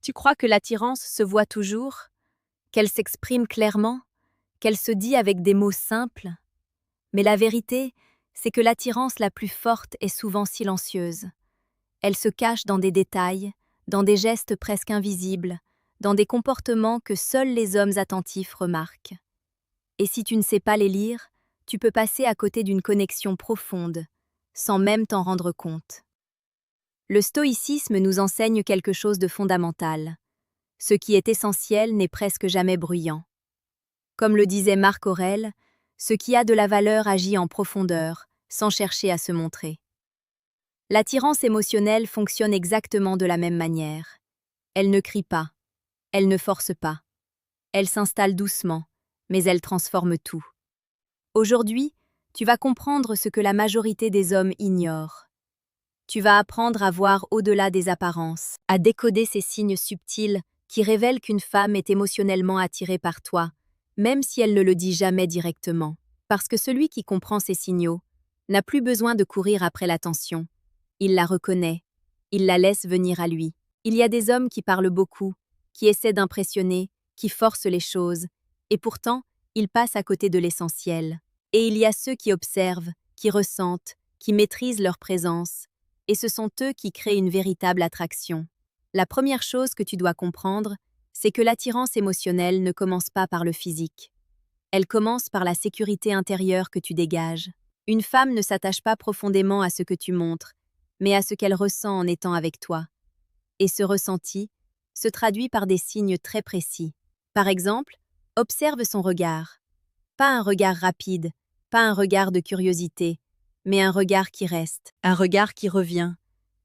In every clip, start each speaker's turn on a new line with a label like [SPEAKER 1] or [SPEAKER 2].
[SPEAKER 1] Tu crois que l'attirance se voit toujours, qu'elle s'exprime clairement, qu'elle se dit avec des mots simples? Mais la vérité, c'est que l'attirance la plus forte est souvent silencieuse. Elle se cache dans des détails, dans des gestes presque invisibles, dans des comportements que seuls les hommes attentifs remarquent. Et si tu ne sais pas les lire, tu peux passer à côté d'une connexion profonde, sans même t'en rendre compte. Le stoïcisme nous enseigne quelque chose de fondamental. Ce qui est essentiel n'est presque jamais bruyant. Comme le disait Marc Aurèle, ce qui a de la valeur agit en profondeur, sans chercher à se montrer. L'attirance émotionnelle fonctionne exactement de la même manière. Elle ne crie pas, elle ne force pas. Elle s'installe doucement, mais elle transforme tout. Aujourd'hui, tu vas comprendre ce que la majorité des hommes ignorent. Tu vas apprendre à voir au-delà des apparences, à décoder ces signes subtils qui révèlent qu'une femme est émotionnellement attirée par toi, même si elle ne le dit jamais directement. Parce que celui qui comprend ces signaux n'a plus besoin de courir après l'attention. Il la reconnaît, il la laisse venir à lui. Il y a des hommes qui parlent beaucoup, qui essaient d'impressionner, qui forcent les choses, et pourtant, ils passent à côté de l'essentiel. Et il y a ceux qui observent, qui ressentent, qui maîtrisent leur présence, et ce sont eux qui créent une véritable attraction. La première chose que tu dois comprendre, c'est que l'attirance émotionnelle ne commence pas par le physique. Elle commence par la sécurité intérieure que tu dégages. Une femme ne s'attache pas profondément à ce que tu montres, mais à ce qu'elle ressent en étant avec toi. Et ce ressenti se traduit par des signes très précis. Par exemple, observe son regard. Pas un regard rapide, pas un regard de curiosité, mais un regard qui reste, un regard qui revient,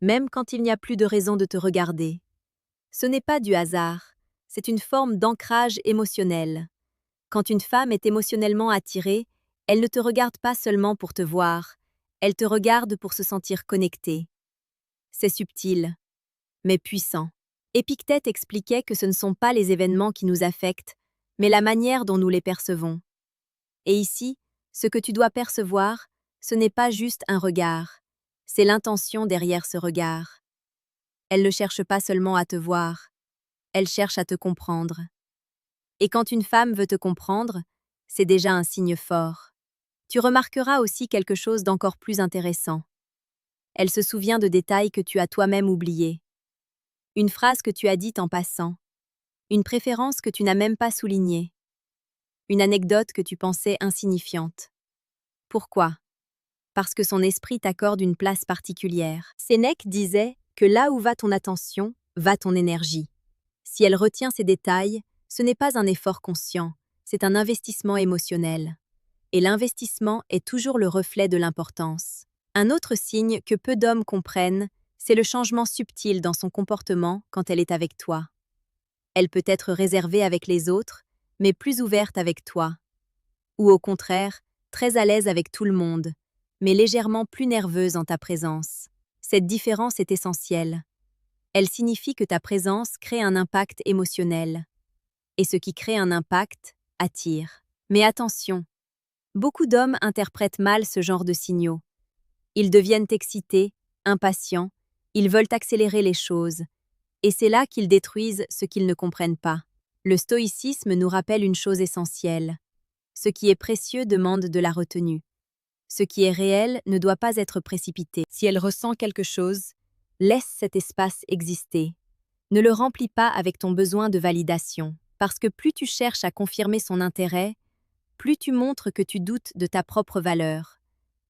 [SPEAKER 1] même quand il n'y a plus de raison de te regarder. Ce n'est pas du hasard, c'est une forme d'ancrage émotionnel. Quand une femme est émotionnellement attirée, elle ne te regarde pas seulement pour te voir, elle te regarde pour se sentir connectée. C'est subtil, mais puissant. Épictète expliquait que ce ne sont pas les événements qui nous affectent, mais la manière dont nous les percevons. Et ici, ce que tu dois percevoir, ce n'est pas juste un regard, c'est l'intention derrière ce regard. Elle ne cherche pas seulement à te voir, elle cherche à te comprendre. Et quand une femme veut te comprendre, c'est déjà un signe fort. Tu remarqueras aussi quelque chose d'encore plus intéressant. Elle se souvient de détails que tu as toi-même oubliés. Une phrase que tu as dite en passant. Une préférence que tu n'as même pas soulignée. Une anecdote que tu pensais insignifiante. Pourquoi? Parce que son esprit t'accorde une place particulière. Sénèque disait que là où va ton attention, va ton énergie. Si elle retient ces détails, ce n'est pas un effort conscient, c'est un investissement émotionnel. Et l'investissement est toujours le reflet de l'importance. Un autre signe que peu d'hommes comprennent, c'est le changement subtil dans son comportement quand elle est avec toi. Elle peut être réservée avec les autres, mais plus ouverte avec toi. Ou au contraire, très à l'aise avec tout le monde, mais légèrement plus nerveuse en ta présence. Cette différence est essentielle. Elle signifie que ta présence crée un impact émotionnel. Et ce qui crée un impact attire. Mais attention, beaucoup d'hommes interprètent mal ce genre de signaux. Ils deviennent excités, impatients, ils veulent accélérer les choses. Et c'est là qu'ils détruisent ce qu'ils ne comprennent pas. Le stoïcisme nous rappelle une chose essentielle. Ce qui est précieux demande de la retenue. Ce qui est réel ne doit pas être précipité. Si elle ressent quelque chose, laisse cet espace exister. Ne le remplis pas avec ton besoin de validation, parce que plus tu cherches à confirmer son intérêt, plus tu montres que tu doutes de ta propre valeur.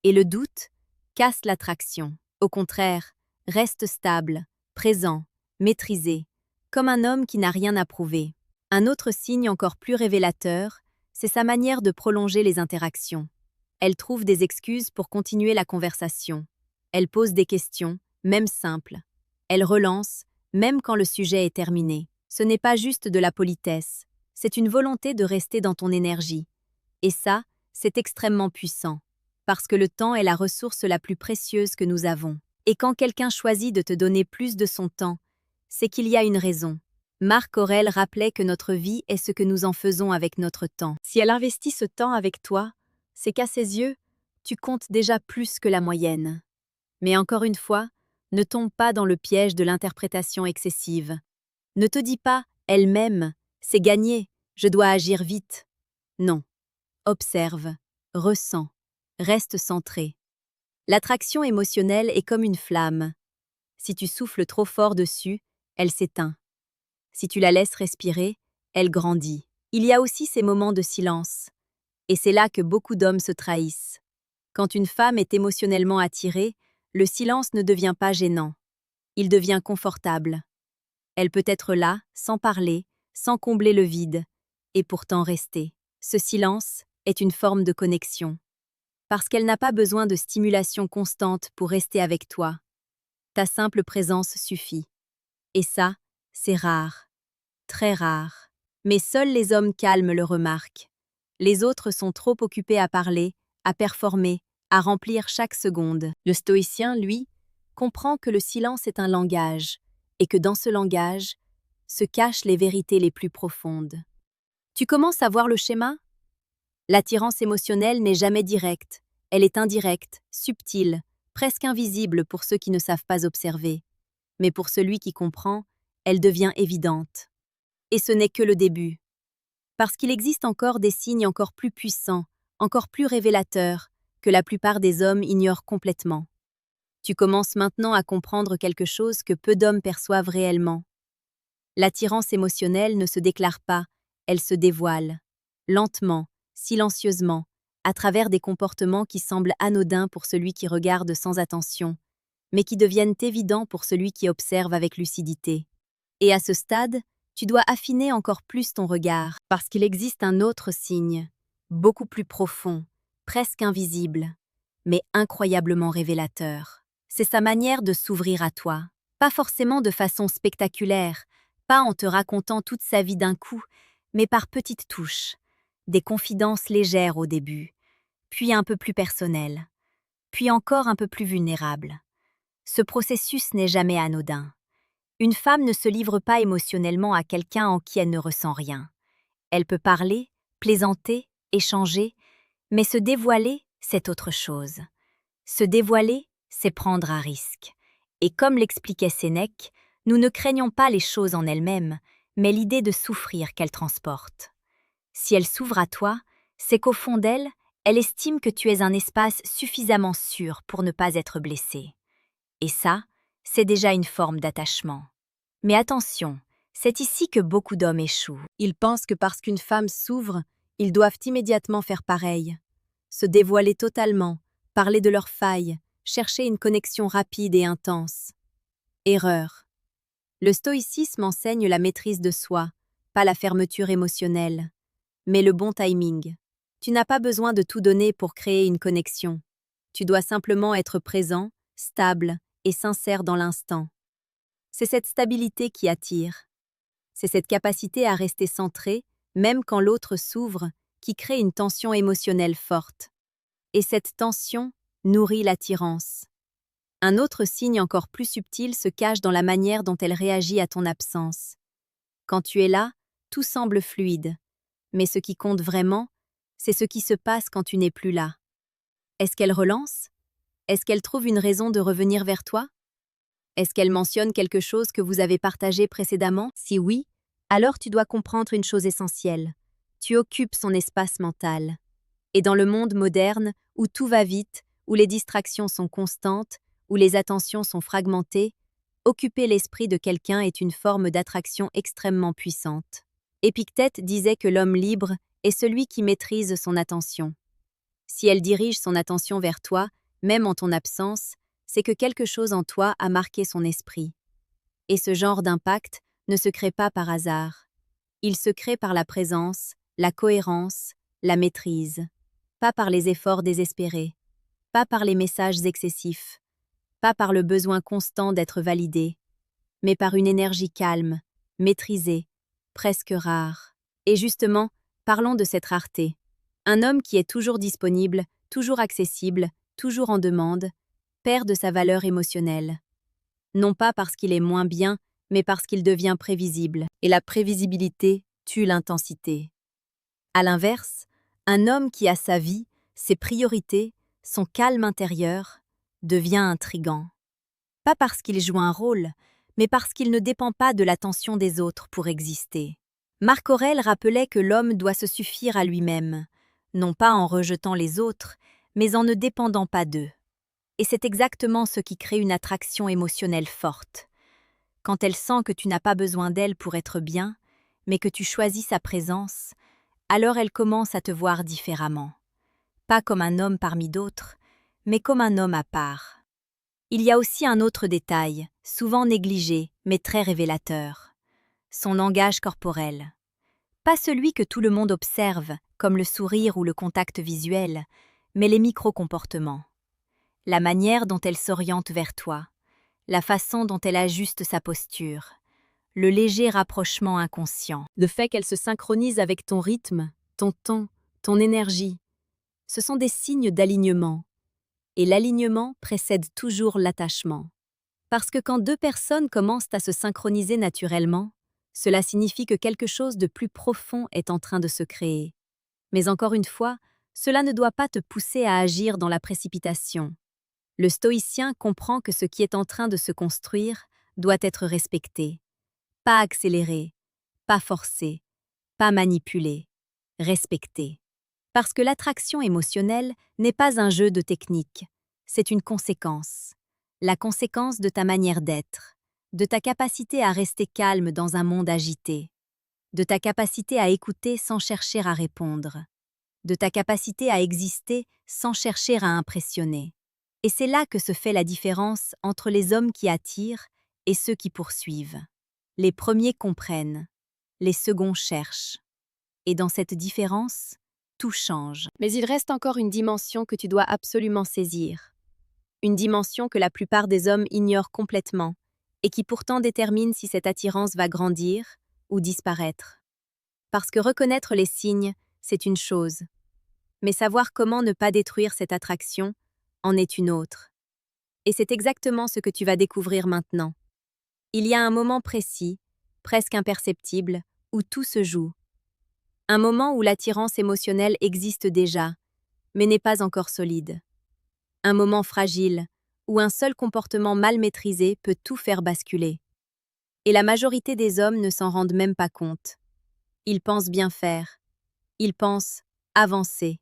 [SPEAKER 1] Et le doute casse l'attraction. Au contraire, reste stable, présent, maîtrisé, comme un homme qui n'a rien à prouver. Un autre signe encore plus révélateur, c'est sa manière de prolonger les interactions. Elle trouve des excuses pour continuer la conversation. Elle pose des questions, même simples. Elle relance, même quand le sujet est terminé. Ce n'est pas juste de la politesse, c'est une volonté de rester dans ton énergie. Et ça, c'est extrêmement puissant, parce que le temps est la ressource la plus précieuse que nous avons. Et quand quelqu'un choisit de te donner plus de son temps, c'est qu'il y a une raison. Marc Aurèle rappelait que notre vie est ce que nous en faisons avec notre temps. Si elle investit ce temps avec toi, c'est qu'à ses yeux, tu comptes déjà plus que la moyenne. Mais encore une fois, ne tombe pas dans le piège de l'interprétation excessive. Ne te dis pas « elle m'aime, c'est gagné, je dois agir vite ». Non. Observe, ressens, reste centré. L'attraction émotionnelle est comme une flamme. Si tu souffles trop fort dessus, elle s'éteint. Si tu la laisses respirer, elle grandit. Il y a aussi ces moments de silence. Et c'est là que beaucoup d'hommes se trahissent. Quand une femme est émotionnellement attirée, le silence ne devient pas gênant. Il devient confortable. Elle peut être là, sans parler, sans combler le vide, et pourtant rester. Ce silence est une forme de connexion. Parce qu'elle n'a pas besoin de stimulation constante pour rester avec toi. Ta simple présence suffit. Et ça, c'est rare. Très rare. Mais seuls les hommes calmes le remarquent. Les autres sont trop occupés à parler, à performer, à remplir chaque seconde. Le stoïcien, lui, comprend que le silence est un langage, et que dans ce langage se cachent les vérités les plus profondes. Tu commences à voir le schéma? L'attirance émotionnelle n'est jamais directe, elle est indirecte, subtile, presque invisible pour ceux qui ne savent pas observer. Mais pour celui qui comprend, elle devient évidente. Et ce n'est que le début. Parce qu'il existe encore des signes encore plus puissants, encore plus révélateurs, que la plupart des hommes ignorent complètement. Tu commences maintenant à comprendre quelque chose que peu d'hommes perçoivent réellement. L'attirance émotionnelle ne se déclare pas, elle se dévoile, lentement, silencieusement, à travers des comportements qui semblent anodins pour celui qui regarde sans attention, mais qui deviennent évidents pour celui qui observe avec lucidité. Et à ce stade, tu dois affiner encore plus ton regard, parce qu'il existe un autre signe, beaucoup plus profond, presque invisible, mais incroyablement révélateur. C'est sa manière de s'ouvrir à toi, pas forcément de façon spectaculaire, pas en te racontant toute sa vie d'un coup, mais par petites touches, des confidences légères au début, puis un peu plus personnelles, puis encore un peu plus vulnérables. Ce processus n'est jamais anodin. Une femme ne se livre pas émotionnellement à quelqu'un en qui elle ne ressent rien. Elle peut parler, plaisanter, échanger, mais se dévoiler, c'est autre chose. Se dévoiler, c'est prendre un risque. Et comme l'expliquait Sénèque, nous ne craignons pas les choses en elles-mêmes, mais l'idée de souffrir qu'elles transportent. Si elle s'ouvre à toi, c'est qu'au fond d'elle, elle estime que tu es un espace suffisamment sûr pour ne pas être blessé. Et ça, c'est déjà une forme d'attachement. Mais attention, c'est ici que beaucoup d'hommes échouent. Ils pensent que parce qu'une femme s'ouvre, ils doivent immédiatement faire pareil. Se dévoiler totalement, parler de leurs failles, chercher une connexion rapide et intense. Erreur. Le stoïcisme enseigne la maîtrise de soi, pas la fermeture émotionnelle, mais le bon timing. Tu n'as pas besoin de tout donner pour créer une connexion. Tu dois simplement être présent, stable et sincère dans l'instant. C'est cette stabilité qui attire. C'est cette capacité à rester centré, même quand l'autre s'ouvre, qui crée une tension émotionnelle forte. Et cette tension nourrit l'attirance. Un autre signe encore plus subtil se cache dans la manière dont elle réagit à ton absence. Quand tu es là, tout semble fluide. Mais ce qui compte vraiment, c'est ce qui se passe quand tu n'es plus là. Est-ce qu'elle relance? Est-ce qu'elle trouve une raison de revenir vers toi? Est-ce qu'elle mentionne quelque chose que vous avez partagé précédemment? Si oui, alors tu dois comprendre une chose essentielle. Tu occupes son espace mental. Et dans le monde moderne, où tout va vite, où les distractions sont constantes, où les attentions sont fragmentées, occuper l'esprit de quelqu'un est une forme d'attraction extrêmement puissante. Épictète disait que l'homme libre est celui qui maîtrise son attention. Si elle dirige son attention vers toi, même en ton absence, c'est que quelque chose en toi a marqué son esprit. Et ce genre d'impact ne se crée pas par hasard. Il se crée par la présence, la cohérence, la maîtrise. Pas par les efforts désespérés, pas par les messages excessifs, pas par le besoin constant d'être validé, mais par une énergie calme, maîtrisée, presque rare. Et justement, parlons de cette rareté. Un homme qui est toujours disponible, toujours accessible, toujours en demande, perd de sa valeur émotionnelle. Non pas parce qu'il est moins bien, mais parce qu'il devient prévisible. Et la prévisibilité tue l'intensité. À l'inverse, un homme qui a sa vie, ses priorités, son calme intérieur, devient intrigant. Pas parce qu'il joue un rôle, mais parce qu'il ne dépend pas de l'attention des autres pour exister. Marc Aurèle rappelait que l'homme doit se suffire à lui-même, non pas en rejetant les autres, mais en ne dépendant pas d'eux. Et c'est exactement ce qui crée une attraction émotionnelle forte. Quand elle sent que tu n'as pas besoin d'elle pour être bien, mais que tu choisis sa présence, alors elle commence à te voir différemment. Pas comme un homme parmi d'autres, mais comme un homme à part. Il y a aussi un autre détail, souvent négligé, mais très révélateur. Son langage corporel. Pas celui que tout le monde observe, comme le sourire ou le contact visuel, mais les micro-comportements. La manière dont elle s'oriente vers toi, la façon dont elle ajuste sa posture, le léger rapprochement inconscient. Le fait qu'elle se synchronise avec ton rythme, ton ton, ton énergie, ce sont des signes d'alignement. Et l'alignement précède toujours l'attachement. Parce que quand deux personnes commencent à se synchroniser naturellement, cela signifie que quelque chose de plus profond est en train de se créer. Mais encore une fois, cela ne doit pas te pousser à agir dans la précipitation. Le stoïcien comprend que ce qui est en train de se construire doit être respecté. Pas accéléré, pas forcé, pas manipulé, respecté. Parce que l'attraction émotionnelle n'est pas un jeu de technique, c'est une conséquence. La conséquence de ta manière d'être, de ta capacité à rester calme dans un monde agité, de ta capacité à écouter sans chercher à répondre, de ta capacité à exister sans chercher à impressionner. Et c'est là que se fait la différence entre les hommes qui attirent et ceux qui poursuivent. Les premiers comprennent, les seconds cherchent. Et dans cette différence, tout change. Mais il reste encore une dimension que tu dois absolument saisir. Une dimension que la plupart des hommes ignorent complètement et qui pourtant détermine si cette attirance va grandir ou disparaître. Parce que reconnaître les signes, c'est une chose. Mais savoir comment ne pas détruire cette attraction en est une autre. Et c'est exactement ce que tu vas découvrir maintenant. Il y a un moment précis, presque imperceptible, où tout se joue. Un moment où l'attirance émotionnelle existe déjà, mais n'est pas encore solide. Un moment fragile, où un seul comportement mal maîtrisé peut tout faire basculer. Et la majorité des hommes ne s'en rendent même pas compte. Ils pensent bien faire. Ils pensent avancer.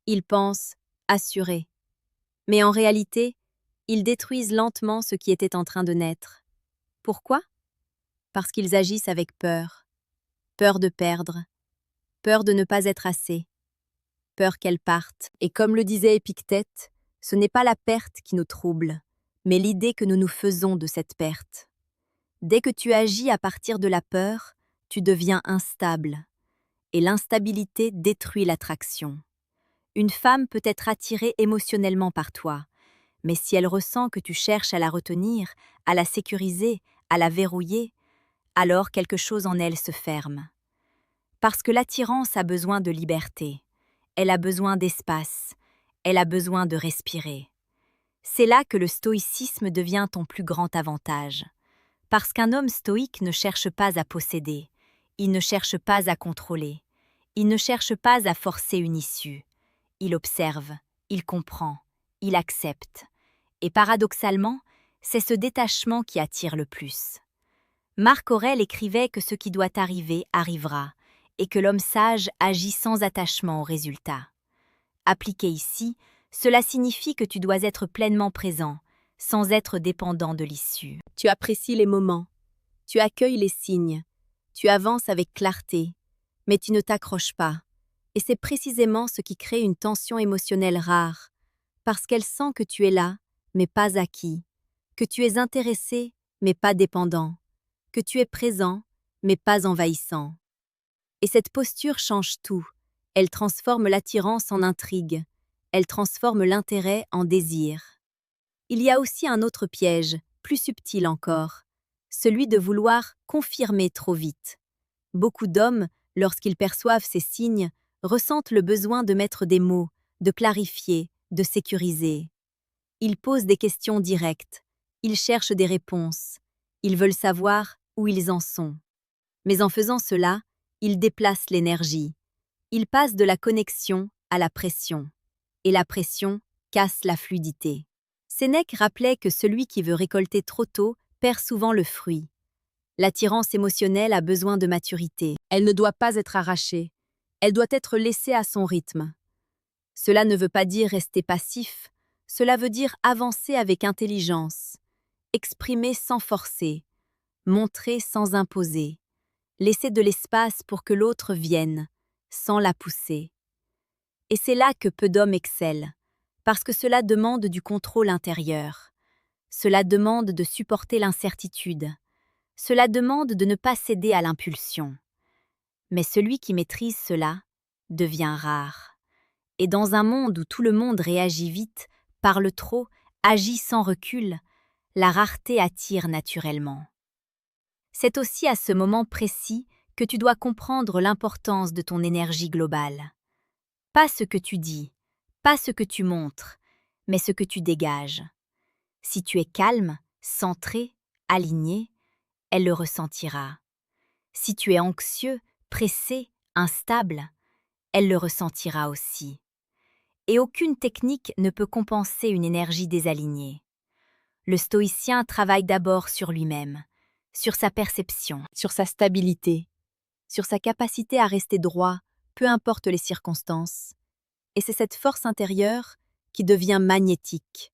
[SPEAKER 1] Ils pensent assurer. Mais en réalité, ils détruisent lentement ce qui était en train de naître. Pourquoi? Parce qu'ils agissent avec peur. Peur de perdre. Peur de ne pas être assez. Peur qu'elle parte. Et comme le disait Épictète, ce n'est pas la perte qui nous trouble, mais l'idée que nous nous faisons de cette perte. Dès que tu agis à partir de la peur, tu deviens instable. Et l'instabilité détruit l'attraction. Une femme peut être attirée émotionnellement par toi, mais si elle ressent que tu cherches à la retenir, à la sécuriser, à la verrouiller, alors quelque chose en elle se ferme. Parce que l'attirance a besoin de liberté, elle a besoin d'espace, elle a besoin de respirer. C'est là que le stoïcisme devient ton plus grand avantage. Parce qu'un homme stoïque ne cherche pas à posséder, il ne cherche pas à contrôler, il ne cherche pas à forcer une issue. Il observe, il comprend, il accepte. Et paradoxalement, c'est ce détachement qui attire le plus. Marc Aurèle écrivait que ce qui doit arriver arrivera, et que l'homme sage agit sans attachement au résultat. Appliqué ici, cela signifie que tu dois être pleinement présent, sans être dépendant de l'issue. Tu apprécies les moments, tu accueilles les signes, tu avances avec clarté, mais tu ne t'accroches pas. Et c'est précisément ce qui crée une tension émotionnelle rare, parce qu'elle sent que tu es là, mais pas acquis, que tu es intéressé, mais pas dépendant, que tu es présent, mais pas envahissant. Et cette posture change tout. Elle transforme l'attirance en intrigue. Elle transforme l'intérêt en désir. Il y a aussi un autre piège, plus subtil encore, celui de vouloir confirmer trop vite. Beaucoup d'hommes, lorsqu'ils perçoivent ces signes, ressentent le besoin de mettre des mots, de clarifier, de sécuriser. Ils posent des questions directes, ils cherchent des réponses, ils veulent savoir où ils en sont. Mais en faisant cela, ils déplacent l'énergie. Ils passent de la connexion à la pression. Et la pression casse la fluidité. Sénèque rappelait que celui qui veut récolter trop tôt perd souvent le fruit. L'attirance émotionnelle a besoin de maturité. Elle ne doit pas être arrachée. Elle doit être laissée à son rythme. Cela ne veut pas dire rester passif, cela veut dire avancer avec intelligence, exprimer sans forcer, montrer sans imposer, laisser de l'espace pour que l'autre vienne, sans la pousser. Et c'est là que peu d'hommes excellent, parce que cela demande du contrôle intérieur. Cela demande de supporter l'incertitude. Cela demande de ne pas céder à l'impulsion. Mais celui qui maîtrise cela devient rare. Et dans un monde où tout le monde réagit vite, parle trop, agit sans recul, la rareté attire naturellement. C'est aussi à ce moment précis que tu dois comprendre l'importance de ton énergie globale. Pas ce que tu dis, pas ce que tu montres, mais ce que tu dégages. Si tu es calme, centré, aligné, elle le ressentira. Si tu es anxieux, pressé, instable, elle le ressentira aussi. Et aucune technique ne peut compenser une énergie désalignée. Le stoïcien travaille d'abord sur lui-même, sur sa perception, sur sa stabilité, sur sa capacité à rester droit, peu importe les circonstances. Et c'est cette force intérieure qui devient magnétique.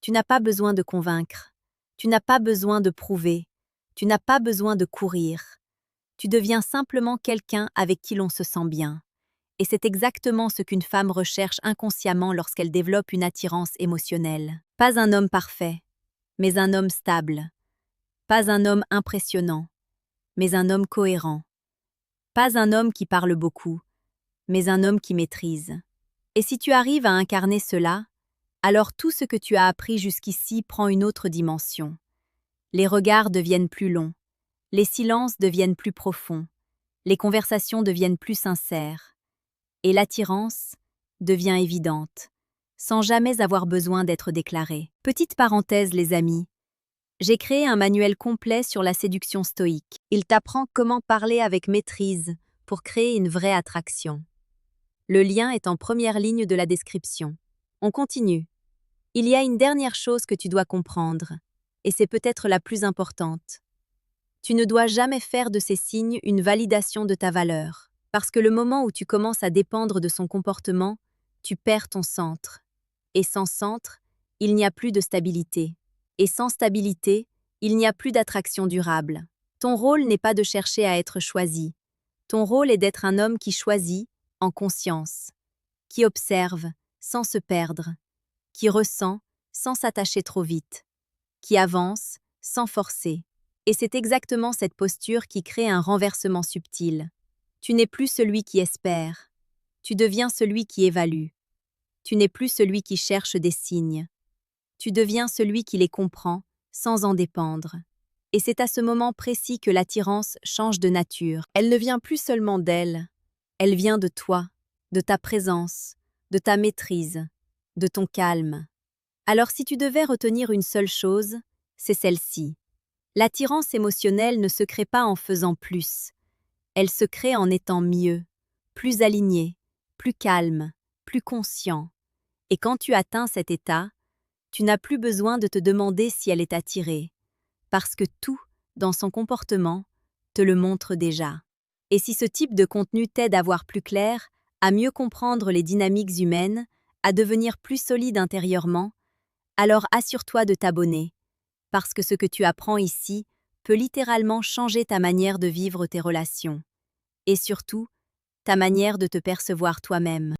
[SPEAKER 1] Tu n'as pas besoin de convaincre, tu n'as pas besoin de prouver, tu n'as pas besoin de courir. Tu deviens simplement quelqu'un avec qui l'on se sent bien. Et c'est exactement ce qu'une femme recherche inconsciemment lorsqu'elle développe une attirance émotionnelle. Pas un homme parfait, mais un homme stable. Pas un homme impressionnant, mais un homme cohérent. Pas un homme qui parle beaucoup, mais un homme qui maîtrise. Et si tu arrives à incarner cela, alors tout ce que tu as appris jusqu'ici prend une autre dimension. Les regards deviennent plus longs, les silences deviennent plus profonds, les conversations deviennent plus sincères, et l'attirance devient évidente, sans jamais avoir besoin d'être déclarée. Petite parenthèse, les amis. J'ai créé un manuel complet sur la séduction stoïque. Il t'apprend comment parler avec maîtrise pour créer une vraie attraction. Le lien est en première ligne de la description. On continue. Il y a une dernière chose que tu dois comprendre, et c'est peut-être la plus importante. Tu ne dois jamais faire de ces signes une validation de ta valeur, parce que le moment où tu commences à dépendre de son comportement, tu perds ton centre. Et sans centre, il n'y a plus de stabilité. Et sans stabilité, il n'y a plus d'attraction durable. Ton rôle n'est pas de chercher à être choisi. Ton rôle est d'être un homme qui choisit, en conscience, qui observe, sans se perdre, qui ressent, sans s'attacher trop vite, qui avance, sans forcer. Et c'est exactement cette posture qui crée un renversement subtil. Tu n'es plus celui qui espère. Tu deviens celui qui évalue. Tu n'es plus celui qui cherche des signes. Tu deviens celui qui les comprend, sans en dépendre. Et c'est à ce moment précis que l'attirance change de nature. Elle ne vient plus seulement d'elle. Elle vient de toi, de ta présence, de ta maîtrise, de ton calme. Alors si tu devais retenir une seule chose, c'est celle-ci. L'attirance émotionnelle ne se crée pas en faisant plus. Elle se crée en étant mieux, plus aligné, plus calme, plus conscient. Et quand tu atteins cet état, tu n'as plus besoin de te demander si elle est attirée, parce que tout, dans son comportement, te le montre déjà. Et si ce type de contenu t'aide à voir plus clair, à mieux comprendre les dynamiques humaines, à devenir plus solide intérieurement, alors assure-toi de t'abonner, parce que ce que tu apprends ici peut littéralement changer ta manière de vivre tes relations, et surtout, ta manière de te percevoir toi-même.